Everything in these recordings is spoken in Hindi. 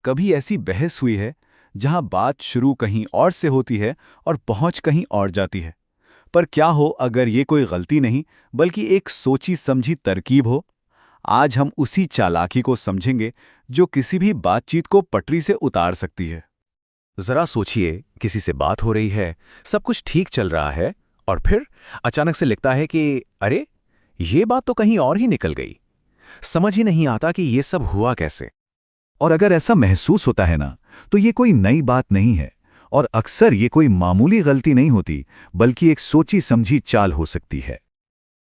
कभी ऐसी बहस हुई है जहां बात शुरू कहीं और से होती है और पहुंच कहीं और जाती है। पर क्या हो अगर ये कोई गलती नहीं बल्कि एक सोची समझी तरकीब हो। आज हम उसी चालाकी को समझेंगे जो किसी भी बातचीत को पटरी से उतार सकती है। जरा सोचिए, किसी से बात हो रही है, सब कुछ ठीक चल रहा है, और फिर अचानक से लिखता है कि अरे, ये बात तो कहीं और ही निकल गई। समझ ही नहीं आता कि ये सब हुआ कैसे। और अगर ऐसा महसूस होता है ना, तो ये कोई नई बात नहीं है और अक्सर ये कोई मामूली गलती नहीं होती बल्कि एक सोची समझी चाल हो सकती है।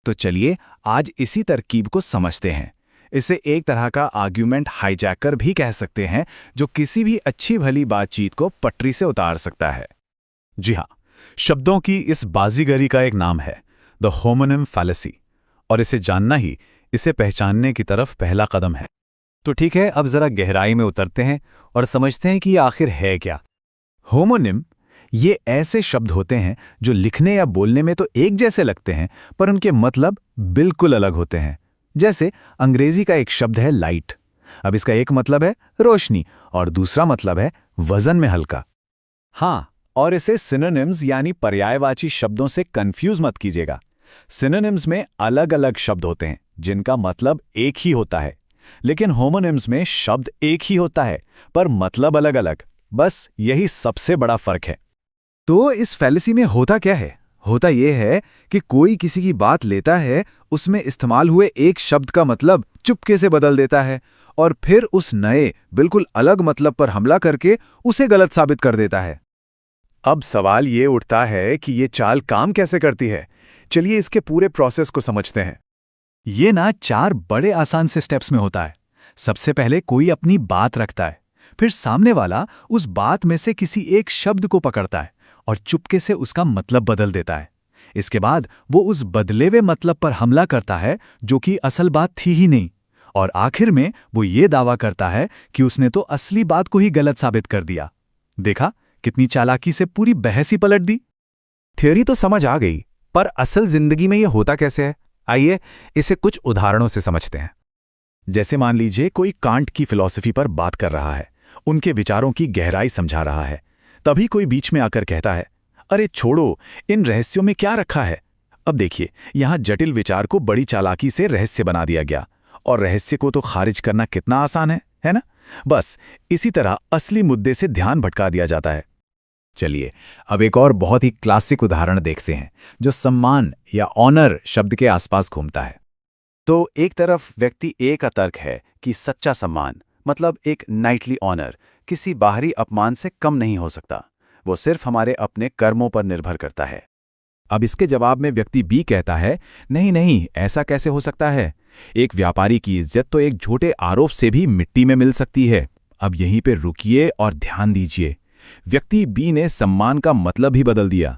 तो चलिए आज इसी तरकीब को समझते हैं। इसे एक तरह का आर्ग्यूमेंट हाईजैकर भी कह सकते हैं, जो किसी भी अच्छी भली बातचीत को पटरी से उतार सकता है। जी हाँ, शब्दों की इस बाजीगरी का एक नाम है द होमोनिम फैलेसी, और इसे जानना ही इसे पहचानने की तरफ पहला कदम है। तो ठीक है, अब जरा गहराई में उतरते हैं और समझते हैं कि ये आखिर है क्या। होमोनिम ये ऐसे शब्द होते हैं जो लिखने या बोलने में तो एक जैसे लगते हैं, पर उनके मतलब बिल्कुल अलग होते हैं। जैसे अंग्रेजी का एक शब्द है लाइट। अब इसका एक मतलब है रोशनी और दूसरा मतलब है वजन में हल्का। हाँ, और इसे सिनोनिम्स यानी पर्यायवाची शब्दों से कंफ्यूज मत कीजिएगा। सिनोनिम्स में अलग अलग शब्द होते हैं जिनका मतलब एक ही होता है, लेकिन होमोनिम्स में शब्द एक ही होता है पर मतलब अलग अलग। बस यही सबसे बड़ा फर्क है। तो इस फैलेसी में होता क्या है? होता यह है कि कोई किसी की बात लेता है, उसमें इस्तेमाल हुए एक शब्द का मतलब चुपके से बदल देता है और फिर उस नए बिल्कुल अलग मतलब पर हमला करके उसे गलत साबित कर देता है। अब सवाल ये उठता है कि ये चाल काम कैसे करती है। चलिए इसके पूरे प्रोसेस को समझते हैं। ये ना 4 बड़े आसान से स्टेप्स में होता है। सबसे पहले कोई अपनी बात रखता है, फिर सामने वाला उस बात में से किसी एक शब्द को पकड़ता है और चुपके से उसका मतलब बदल देता है। इसके बाद वो उस बदले हुए मतलब पर हमला करता है जो कि असल बात थी ही नहीं, और आखिर में वो ये दावा करता है कि उसने तो असली बात को ही गलत साबित कर दिया। देखा कितनी चालाकी से पूरी बहस ही पलट दी। थ्योरी तो समझ आ गई, पर असल जिंदगी में ये होता कैसे है? आइए इसे कुछ उदाहरणों से समझते हैं। जैसे मान लीजिए कोई कांट की फिलॉसफी पर बात कर रहा है, उनके विचारों की गहराई समझा रहा है। तभी कोई बीच में आकर कहता है, अरे छोड़ो, इन रहस्यों में क्या रखा है। अब देखिए, यहां जटिल विचार को बड़ी चालाकी से रहस्य बना दिया गया, और रहस्य को तो खारिज करना कितना आसान है ना? बस इसी तरह असली मुद्दे से ध्यान भटका दिया जाता है। चलिए अब एक और बहुत ही क्लासिक उदाहरण देखते हैं, जो सम्मान या ऑनर शब्द के आसपास घूमता है। तो एक तरफ व्यक्ति ए का तर्क है कि सच्चा सम्मान मतलब एक नाइटली ऑनर किसी बाहरी अपमान से कम नहीं हो सकता, वो सिर्फ हमारे अपने कर्मों पर निर्भर करता है। अब इसके जवाब में व्यक्ति बी कहता है, नहीं नहीं, ऐसा कैसे हो सकता है? एक व्यापारी की इज्जत तो एक झूठे आरोप से भी मिट्टी में मिल सकती है। अब यहीं पे रुकिए और ध्यान दीजिए, व्यक्ति बी ने सम्मान का मतलब ही बदल दिया।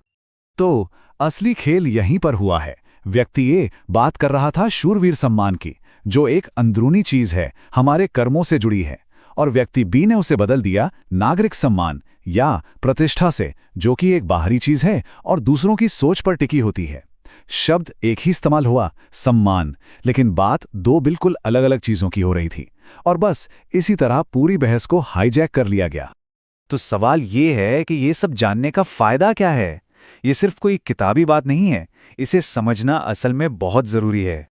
तो असली खेल यहीं पर हुआ है। व्यक्ति ए बात कर रहा था शूरवीर सम्मान की, जो एक अंदरूनी चीज है, हमारे कर्मों से जुड़ी है, और व्यक्ति बी ने उसे बदल दिया नागरिक सम्मान या प्रतिष्ठा से, जो कि एक बाहरी चीज है और दूसरों की सोच पर टिकी होती है। शब्द एक ही इस्तेमाल हुआ, सम्मान, लेकिन बात 2 बिल्कुल अलग अलग चीजों की हो रही थी, और बस इसी तरह पूरी बहस को हाईजैक कर लिया गया। तो सवाल ये है कि ये सब जानने का फायदा क्या है? ये सिर्फ कोई किताबी बात नहीं है, इसे समझना असल में बहुत जरूरी है।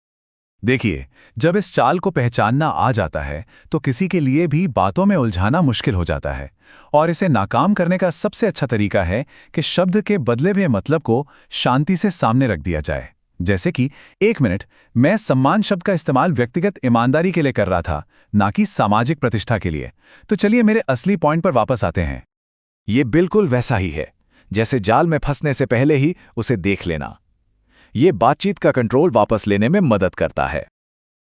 देखिए, जब इस चाल को पहचानना आ जाता है तो किसी के लिए भी बातों में उलझाना मुश्किल हो जाता है, और इसे नाकाम करने का सबसे अच्छा तरीका है कि शब्द के बदले हुए मतलब को शांति से सामने रख दिया जाए। जैसे कि, एक मिनट, मैं सम्मान शब्द का इस्तेमाल व्यक्तिगत ईमानदारी के लिए कर रहा था, ना कि सामाजिक प्रतिष्ठा के लिए। तो चलिए मेरे असली पॉइंट पर वापस आते हैं। ये बिल्कुल वैसा ही है जैसे जाल में फंसने से पहले ही उसे देख लेना। ये बातचीत का कंट्रोल वापस लेने में मदद करता है।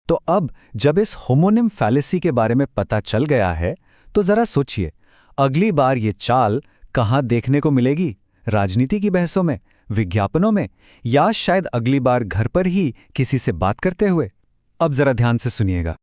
तो अब जब इस होमोनिम फैलेसी के बारे में पता चल गया है, तो जरा सोचिए, अगली बार ये चाल कहाँ देखने को मिलेगी? राजनीति की बहसों में, विज्ञापनों में, या शायद अगली बार घर पर ही किसी से बात करते हुए? अब जरा ध्यान से सुनिएगा।